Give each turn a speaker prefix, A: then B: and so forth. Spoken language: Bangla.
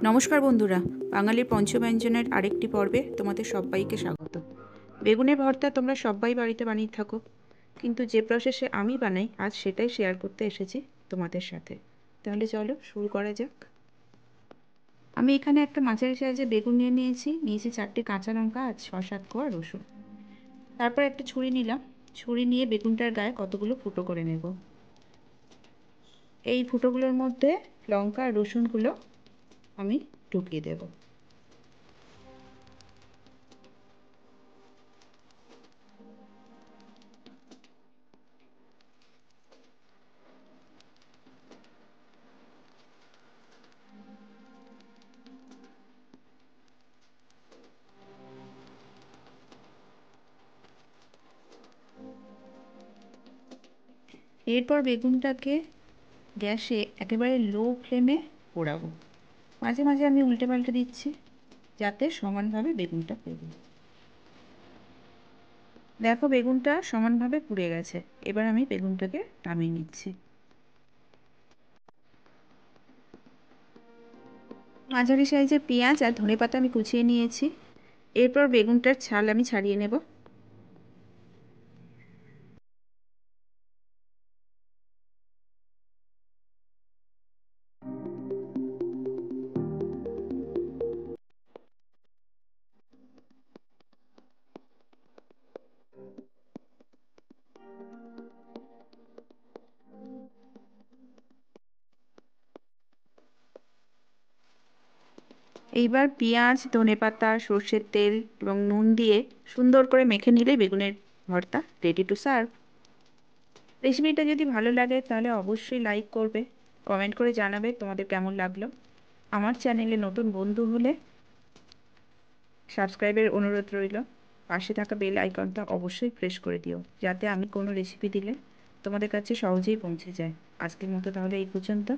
A: নমস্কার বন্ধুরা, বাঙালির পঞ্চব্যঞ্জনের আরেকটি পর্বে তোমাদের সবাইকে স্বাগত। বেগুনের ভর্তা তোমরা সবাই বাড়িতে বানিয়ে থাকো, কিন্তু যে প্রসেসে আমি বানাই আজ সেটাই শেয়ার করতে এসেছি তোমাদের সাথে। তাহলে চলো শুরু করা যাক। আমি এখানে একটা মাঝারি সাইজের বেগুন নিয়েছি 4টে কাঁচা লঙ্কা আর 6-7 কোয়া রসুন। তারপর একটা ছুরি নিলাম, ছুরি নিয়ে বেগুনটার গায়ে কতগুলো ফুটো করে নেব। এই ফুটোগুলোর মধ্যে লঙ্কা আর রসুনগুলো আমি ঢুকিয়ে দেবো। এরপর বেগুনটাকে গ্যাসে একেবারে লো ফ্লেমে পোড়াবো। মাঝে মাঝে আমি উল্টে পাল্টে দিচ্ছি যাতে সমানভাবে বেগুনটা পুড়ে। দেখো বেগুনটা সমানভাবে পুড়ে গেছে। এবার আমি বেগুনটাকে নামিয়ে নিচ্ছি। মাঝারি সাইজের পেঁয়াজ আর ধনেপাতা আমি কুচিয়ে নিয়েছি। এরপর বেগুনটার ছাল আমি ছাড়িয়ে নেব। এইবার পেঁয়াজ, ধনেপাতা, সর্ষের তেল এবং নুন দিয়ে সুন্দর করে মেখে নিলে বেগুনের ভর্তা রেডি টু সার্ভ। রেসিপিটা যদি ভালো লাগে তাহলে অবশ্যই লাইক করবে, কমেন্ট করে জানাবে তোমাদের কেমন লাগলো। আমার চ্যানেলে নতুন বন্ধু হলে সাবস্ক্রাইবের অনুরোধ রইল। পাশে থাকা বেল আইকনটা অবশ্যই প্রেস করে দিও, যাতে আমি কোনো রেসিপি দিলে তোমাদের কাছে সহজেই পৌঁছে যায়। আজকের মতো তাহলে এই পর্যন্ত।